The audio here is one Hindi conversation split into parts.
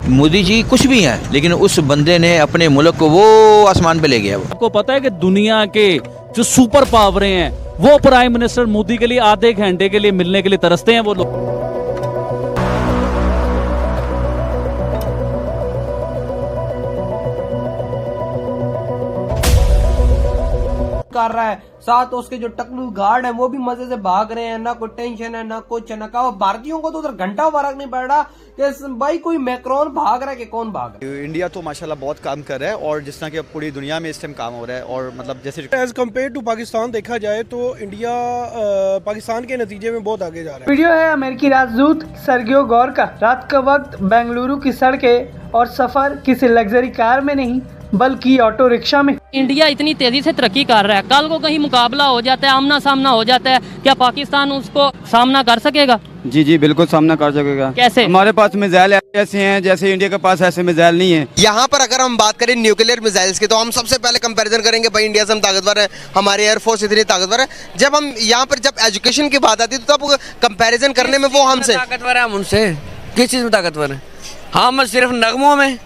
मोदी जी कुछ भी हैं, लेकिन उस बंदे ने अपने मुल्क को वो आसमान पे ले गया। आपको पता है कि दुनिया के जो सुपर पावरें हैं वो प्राइम मिनिस्टर मोदी के लिए आधे घंटे के लिए मिलने के लिए तरसते हैं वो लोग। कर रहा है, साथ उसके जो टकलू गार्ड है वो भी मजे से भाग रहे हैं, ना कोई टेंशन है ना कुछ न का। भारतीयों को तो उधर घंटा फर्क नहीं पड़ रहा कि भाई कोई मैक्रोन भाग रहा है कि कौन भाग रहा है। इंडिया तो माशाल्लाह बहुत काम कर रहा है और जिस तरह की पूरी दुनिया में इस टाइम काम हो रहा है और मतलब जैसे एज कम्पेयर टू पाकिस्तान देखा जाए तो इंडिया पाकिस्तान के नतीजे में बहुत आगे जा रहा है। वीडियो है अमेरिकी राजदूत सर्गियो गौर का। रात का वक्त बेंगलुरु की सड़कें और सफर किसी लग्जरी कार में नहीं बल्कि ऑटो रिक्शा में। इंडिया इतनी तेजी से तरक्की कर रहा है, कल को कहीं मुकाबला हो जाता है, आमना सामना हो जाता है, क्या पाकिस्तान उसको सामना कर सकेगा? जी जी बिल्कुल सामना कर सकेगा। कैसे? हमारे पास मिसाइल ऐसे हैं जैसे इंडिया के पास ऐसे मिसाइल नहीं है। यहाँ पर अगर हम बात करें न्यूक्लियर मिसाइल्स की तो हम सबसे पहले कंपैरिजन करेंगे भाई इंडिया से हम ताकतवर है, हमारी एयरफोर्स इतनी ताकतवर है। जब हम यहाँ पर जब एजुकेशन की बात आती है तो तब कंपैरिजन करने में वो हमसे ताकतवर है। हम उनसे किस चीज़ में ताकतवर है? हम सिर्फ नगमों में,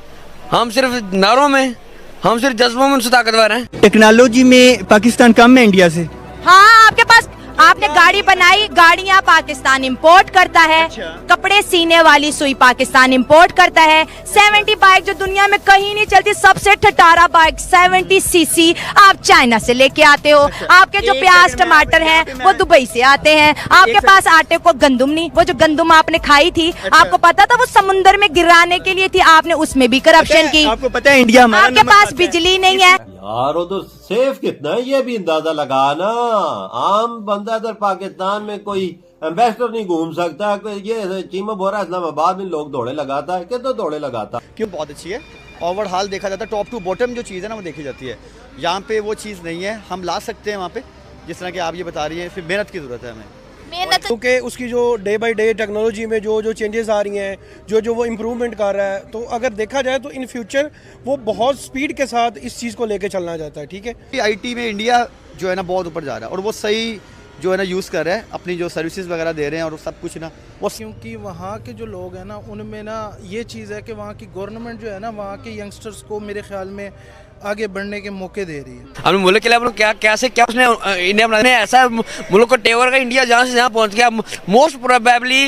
हम सिर्फ नारों में, हम सिर्फ जज्बों में उनसे ताकतवर हैं। टेक्नोलॉजी में पाकिस्तान कम है इंडिया से। हाँ, आपके पास आपने गाड़ी बनाई, गाड़ियाँ पाकिस्तान इंपोर्ट करता है। कपड़े सीने वाली सुई पाकिस्तान इंपोर्ट करता है। 70 बाइक जो दुनिया में कहीं नहीं चलती, सबसे ठटारा बाइक 70 सीसी आप चाइना से लेके आते हो। आपके जो प्याज टमाटर हैं वो दुबई से आते हैं। आपके पास आटे को गंदुम नहीं, वो जो गंदुम आपने खाई थी आपको पता था वो समुन्द्र में गिराने के लिए थी, आपने उसमें भी करप्शन की। आपको पता है इंडिया आपके पास बिजली नहीं है यार, उधर सेफ कितना है ये भी अंदाजा लगाना। आम बंदा इधर पाकिस्तान में कोई एम्बेसडर नहीं घूम सकता। ये चीमा बोरा इस्लामाबाद में लोग दौड़े लगाता है, कितना दौड़े लगाता। क्यों बहुत अच्छी है। ओवरऑल देखा जाता है टॉप टू बॉटम जो चीज़ है ना वो देखी जाती है। यहाँ पे वो चीज़ नहीं है, हम ला सकते हैं वहाँ पे जिस तरह की आप ये बता रही हैं। फिर मेहनत की जरूरत है हमें, क्योंकि उसकी जो डे बाय डे टेक्नोलॉजी में जो चेंजेस आ रही हैं, जो वो इम्प्रूवमेंट कर रहा है, तो अगर देखा जाए तो इन फ्यूचर वो बहुत स्पीड के साथ इस चीज़ को लेके चलना चाहता है। ठीक है, आईटी में इंडिया जो है ना बहुत ऊपर जा रहा है और वो सही जो है ना यूज़ कर रहा है, अपनी जो सर्विसेज वगैरह दे रहे हैं और सब कुछ ना वो। क्योंकि वहाँ के जो लोग हैं ना उनमें ना ये चीज़ है कि वहाँ की गवर्नमेंट जो है ना वहाँ के यंगस्टर्स को मेरे ख्याल में आगे बढ़ने के मौके दे रही है। हम मुल्क के लिए क्या उसने इंडिया बनाने ऐसा मुल्क को टेवर का इंडिया जहाँ से जहाँ पहुँच गया। मोस्ट प्रोबेबली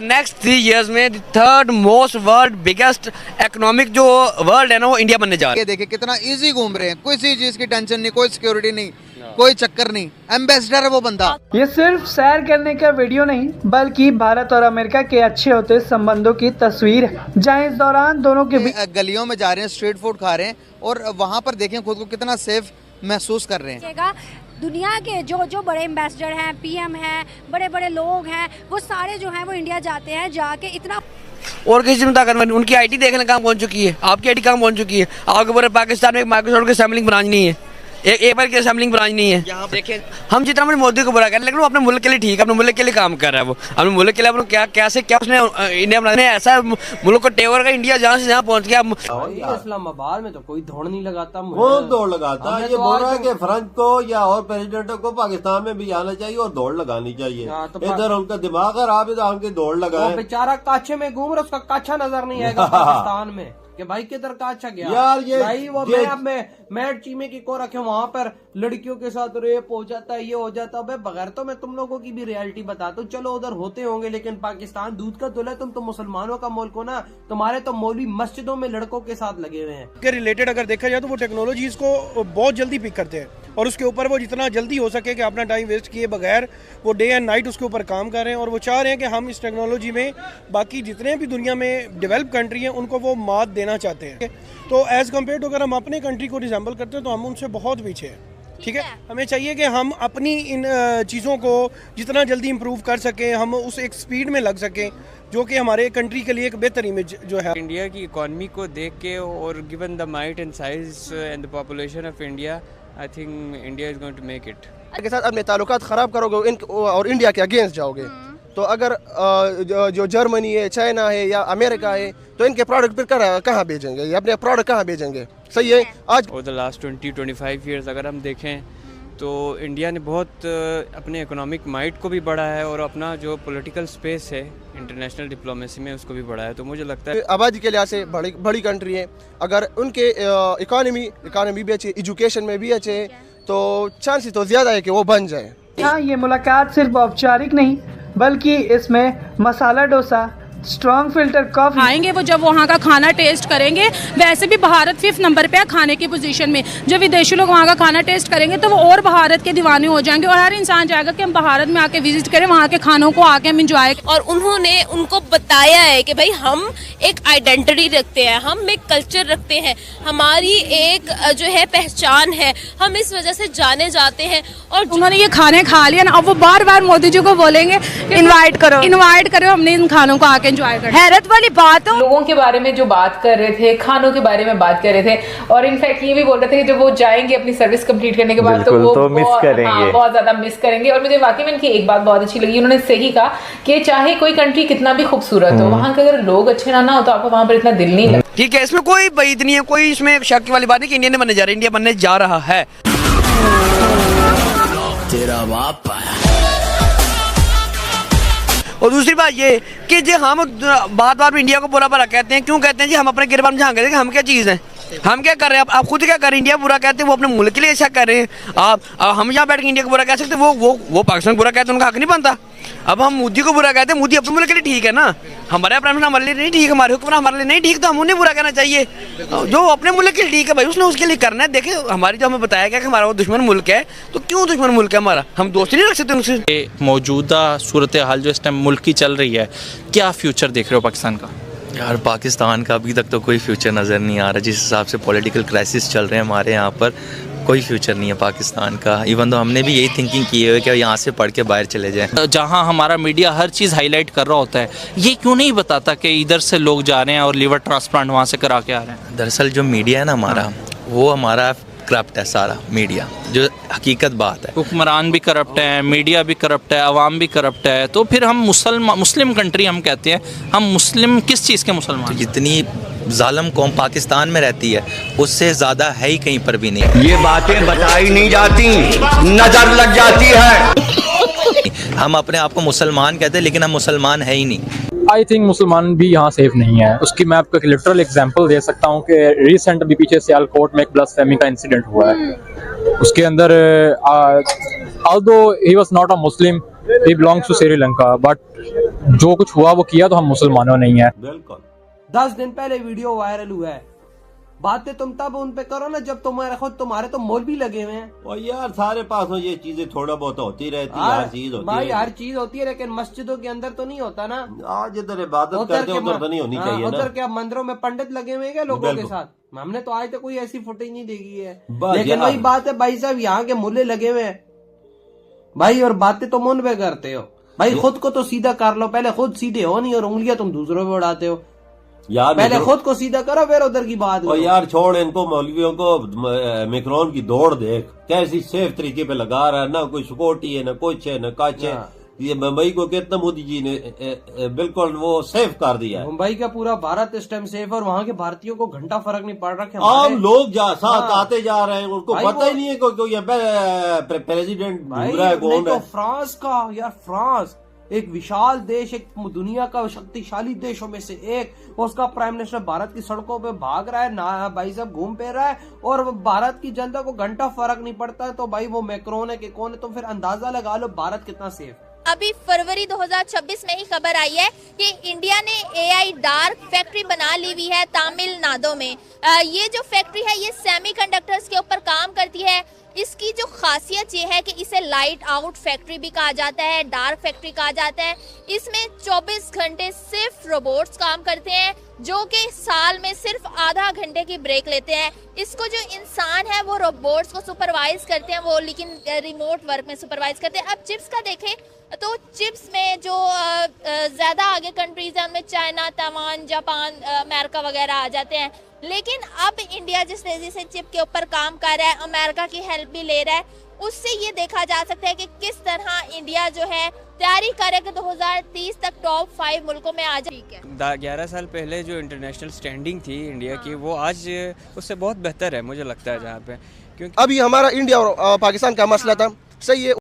नेक्स्ट 3 years में third most world biggest economic जो वर्ल्ड है ना वो इंडिया बनने जा रहा है। देखिए कितना इजी घूम रहे हैं, किसी चीज की टेंशन नहीं, कोई सिक्योरिटी नहीं, कोई चक्कर नहीं। एम्बेसडर है वो बंदा। ये सिर्फ सैर करने का वीडियो नहीं बल्कि भारत और अमेरिका के अच्छे होते संबंधों की तस्वीर है, जहाँ इस दौरान दोनों के गलियों में जा रहे हैं, स्ट्रीट फूड खा रहे हैं और वहाँ पर देखें खुद को कितना सेफ महसूस कर रहे हैं। दुनिया के जो बड़े एम्बेसडर हैं, पीएम हैं, बड़े बड़े लोग हैं, वो सारे जो हैं वो इंडिया जाते हैं, जाके इतना और किसी में ताकत नहीं। उनकी आईटी देखने कहाँ पहुँच चुकी है, आपकी आईटी कहाँ पहुँच चुकी है। आपके पूरे पाकिस्तान में माइक्रोसॉफ्ट की सैम्पलिंग ब्रांच नहीं है, एक बार की असेंबलिंग ब्रांच नहीं है। यहाँ देखिए हम जितना अपने मोदी को बुरा कर रहे हैं लेकिन वो अपने मुल्क के लिए ठीक है, अपने मुल्क के लिए काम कर रहा है। वो अपने मुल्क के लिए अपने क्या उसने इंडिया बनाने ऐसा मुल्क को टेवर का इंडिया जहाँ से जहाँ पहुँच गया। इस्लामाबाद में तो कोई दौड़ नहीं लगाता, वो दौड़ लगाता। ये बोल रहा है कि फ्रेंच को या और प्रेसिडेंटों को पाकिस्तान में भी आना चाहिए और दौड़ लगानी चाहिए। इधर उनका दिमाग खराब है, इधर दौड़ लगाए। बेचारा काछे में घूम रहा, उसका काछा नजर नहीं आएगा पाकिस्तान में कि भाई किधर काछा गया यार। ये भाई वो मैं चीमे की को रखे वहाँ पर लड़कियों के साथ रेप हो जाता है, ये हो जाता है। बगैर तो मैं तुम लोगों की भी रियलिटी बताता हूँ, चलो उधर होते होंगे लेकिन पाकिस्तान दूध का दूल्हा है। तुम तो मुसलमानों का मुल्क हो ना, तुम्हारे तो मौलवी मस्जिदों में लड़कों के साथ लगे हुए हैं। के रिलेटेड अगर देखा जाए तो वो टेक्नोलॉजीज को बहुत जल्दी पिक करते हैं और उसके ऊपर वो जितना जल्दी हो सके कि अपना टाइम वेस्ट किए बगैर वो डे एंड नाइट उसके ऊपर काम कर रहे हैं और वो चाह रहे हैं कि हम इस टेक्नोलॉजी में बाकी जितने भी दुनिया में डेवलप कंट्री हैं उनको वो मात देना चाहते हैं। तो एज कम्पेयर टू अगर हम अपने कंट्री को रिजेंबल करते हैं तो हम उनसे बहुत पीछे हैं। ठीक है, हमें चाहिए कि हम अपनी इन चीज़ों को जितना जल्दी इम्प्रूव कर सकें, हम उस एक स्पीड में लग सकें जो कि हमारे कंट्री के लिए एक बेहतर इमेज जो है। इंडिया की इकॉनमी को देख के और given the might and size and the population of India, I think India is going to make it. के साथ अपने ताल्लुकात ख़राब करोगे और इंडिया के अगेंस्ट जाओगे तो अगर जो जर्मनी है, चाइना है या अमेरिका है तो इनके प्रोडक्ट फिर कहाँ भेजेंगे, ये अपने प्रोडक्ट कहाँ भेजेंगे? सही है। आज ओवर द लास्ट 20-25 ईयर्स अगर हम देखें तो इंडिया ने बहुत अपने इकोनॉमिक माइट को भी बढ़ा है और अपना जो पॉलिटिकल स्पेस है इंटरनेशनल डिप्लोमेसी में उसको भी बढ़ा है। तो मुझे लगता है आबादी के लिहाज से बड़ी कंट्री है, अगर उनके इकोनॉमी भी अच्छी, एजुकेशन में भी अच्छे, तो चांसेस तो ज़्यादा है कि वो बन जाए। हाँ, ये मुलाकात सिर्फ औपचारिक नहीं बल्कि इसमें masala dosa, strong filter coffee आएंगे। वो जब वहाँ का खाना टेस्ट करेंगे, वैसे भी भारत 5th नंबर पे है खाने की पोजीशन में। जब विदेशी लोग वहाँ का खाना टेस्ट करेंगे तो वो और भारत के दीवाने हो जाएंगे और हर इंसान चाहेगा कि हम भारत में आके विजिट करें, वहाँ के खानों को आके हम इंजॉय। और उन्होंने उनको बताया है कि भाई हम एक आइडेंटिटी रखते हैं, हम एक कल्चर रखते हैं, हमारी एक जो है पहचान है, हम इस वजह से जाने जाते हैं। और उन्होंने ये खाने खा लिया ना, अब वो बार बार मोदी जी को बोलेंगे इनवाइट करो, हमने इन खानों को आके एंजॉय करना। हैरत वाली बात हो, लोगों के बारे में जो बात कर रहे थे, खानों के बारे में बात कर रहे थे और इनफैक्ट ये भी बोल रहे थे कि जब वो जाएंगे अपनी सर्विस कंप्लीट करने के बाद तो वो मिस करेंगे। हाँ, बहुत ज्यादा मिस करेंगे। और मुझे वाकई में इनकी एक बात बहुत अच्छी लगी, उन्होंने सही कहा कि चाहे कोई कंट्री कितना भी खूबसूरत हो, वहाँ के अगर लोग अच्छे ना हो तो आपको वहाँ पर इतना दिल नहीं लगता। ठीक है, इसमें कोई बैद नहीं है, कोई इसमें शक वाली बात नहीं कि इंडिया बनने जा रहा है, इंडिया बनने जा रहा है। तेरा बाप। और दूसरी बात ये कि जो हम बात बात में इंडिया को बुरा भला कहते हैं, क्यों कहते हैं जी? हम अपने गिरबान में झांक रहे हैं कि हम क्या चीज़ हैं, हम क्या कर रहे हैं? आप खुद क्या कर रहे हैं? इंडिया बुरा कहते हैं, वो अपने मुल्क के लिए ऐसा कर रहे हैं। आप हम यहाँ बैठ के इंडिया को बुरा कह सकते हैं, वो पाकिस्तान बुरा कहते हैं, उनका हक नहीं बनता। अब हम मोदी को बुरा कहते हैं, मोदी अपने मुल्क के लिए ठीक है ना, हमारे प्राइम मिनिस्टर हमारे लिए नहीं ठीक, हमारे हुक्मरान हमारे लिए नहीं ठीक, तो हम उन्हें बुरा कहना चाहिए। जो अपने मुल्क के लिए ठीक है भाई, उसने उसके लिए करना है। देखिए हमारी जो हमें बताया गया कि हमारा वो दुश्मन मुल्क है, तो क्यों दुश्मन मुल्क है हमारा? हम दोस्ती नहीं रख सकते उनसे। मौजूदा सूरत हाल जो इस टाइम मुल्क की चल रही है, क्या फ्यूचर देख रहे हो पाकिस्तान का? यार पाकिस्तान का अभी तक तो कोई फ्यूचर नज़र नहीं आ रहा। जिस हिसाब से पॉलिटिकल क्राइसिस चल रहे हैं हमारे यहाँ पर, कोई फ्यूचर नहीं है पाकिस्तान का। इवन तो हमने भी यही थिंकिंग की है कि यहाँ से पढ़ के बाहर चले जाएं। जहाँ हमारा मीडिया हर चीज़ हाईलाइट कर रहा होता है, ये क्यों नहीं बताता कि इधर से लोग जा रहे हैं और लीवर ट्रांसप्लांट वहाँ से करा के आ रहे हैं? दरअसल जो मीडिया है ना हमारा, वो हमारा करप्ट है सारा मीडिया, जो हकीकत बात है। हुक्मरान भी करप्ट है, मीडिया भी करप्ट है, अवाम भी करप्ट है, तो फिर हम मुस्लिम कंट्री हम कहते हैं, हम मुस्लिम किस चीज़ के मुसलमान? तो जितनी जालिम कौम पाकिस्तान में रहती है उससे ज़्यादा है ही कहीं पर भी नहीं। ये बातें बताई नहीं जाती, नजर लग जाती है। हम अपने आप को मुसलमान कहते हैं लेकिन हम मुसलमान है ही नहीं। आई थिंक मुसलमान भी यहाँ सेफ नहीं है। उसकी मैं आपको एक लिटरल एग्जांपल दे सकता हूँ कि रिसेंट अभी पीछे सियालकोट में एक ब्लास्फेमी का इंसिडेंट हुआ है। उसके अंदर although he was not a Muslim, he belongs to Sri Lanka, but जो कुछ हुआ वो किया तो हम मुसलमानों नहीं है। बिल्कुल 10 दिन पहले वीडियो वायरल हुआ है। बातें तुम तब उन पे करो ना जब तुम्हारे तो मौलवी लगे हुए हैं। और यार सारे पास ये चीजें थोड़ा बहुत होती रहती है, हर चीज होती है भाई, हर चीज होती है, लेकिन मस्जिदों के अंदर तो नहीं होता ना। आज इधर इबादत करते हैं उधर तो नहीं होनी चाहिए ना। उधर क्या मंदिरों में पंडित लगे हुए हैं क्या लोगों के साथ? हमने तो आज तक कोई ऐसी फुटेज नहीं देखी है। लेकिन वही बात है भाई साहब, यहाँ के मुल्ले लगे हुए हैं भाई, और बातें तुम उन पे करते हो भाई। खुद को तो सीधा कर लो, पहले खुद सीधे हो नहीं और उंगलियां तुम दूसरों पे उड़ाते हो यार। पहले खुद को सीधा करो फिर उधर की बात। और यार छोड़ इनको, मौलवियों को मैक्रोन की दौड़ देख कैसी सेफ तरीके पे लगा रहा है ना, कोई सिक्योरिटी है ना कुछ है ना काच है। ये मुंबई को कितना मोदी जी ने बिल्कुल वो सेफ कर दिया है। मुंबई का पूरा भारत इस टाइम सेफ, और वहाँ के भारतीयों को घंटा फर्क नहीं पड़ रहा। आम लोग साथ आते जा रहे हैं, उनको पता ही नहीं है कोई प्रेसिडेंट कौन है। फ्रांस का यार, फ्रांस एक विशाल देश, एक दुनिया का शक्तिशाली देशों में से एक, उसका प्राइम मिनिस्टर भारत की सड़कों पे भाग रहा है ना भाई साहब, घूम फिर रहा है, और भारत की जनता को घंटा फर्क नहीं पड़ता है। तो भाई वो मैक्रोन है कि कौन है, तो फिर अंदाजा लगा लो भारत कितना सेफ है। अभी फरवरी 2026 में ही खबर आई है कि इंडिया ने AI डार्क फैक्ट्री बना ली हुई है तमिलनाडु में। ये जो फैक्ट्री है ये सेमीकंडक्टर्स के ऊपर काम करती है। इसकी जो खासियत ये है कि इसे लाइट आउट फैक्ट्री भी कहा जाता है, डार्क फैक्ट्री कहा जाता है। इसमें 24 घंटे सिर्फ रोबोट्स काम करते हैं, जो कि साल में सिर्फ आधा घंटे की ब्रेक लेते हैं। इसको जो इंसान है वो रोबोट्स को सुपरवाइज करते हैं, वो लेकिन रिमोट वर्क में सुपरवाइज करते हैं। अब चिप्स का देखें तो चिप्स में जो ज़्यादा आगे कंट्रीज हैं उनमें चाइना, ताइवान, जापान, अमेरिका वगैरह आ जाते हैं। लेकिन अब इंडिया जिस तेजी से चिप के ऊपर काम कर रहा है, अमेरिका की हेल्प भी ले रहा है, उससे ये देखा जा सकता है कि किस तरह इंडिया जो है तैयारी करे कि 2030 तक टॉप 5 मुल्कों में आ जाए। 11 साल पहले जो इंटरनेशनल स्टैंडिंग थी इंडिया की, वो आज उससे बहुत बेहतर है मुझे लगता है। जहाँ पे अभी हमारा इंडिया और पाकिस्तान का मसला था, सही है।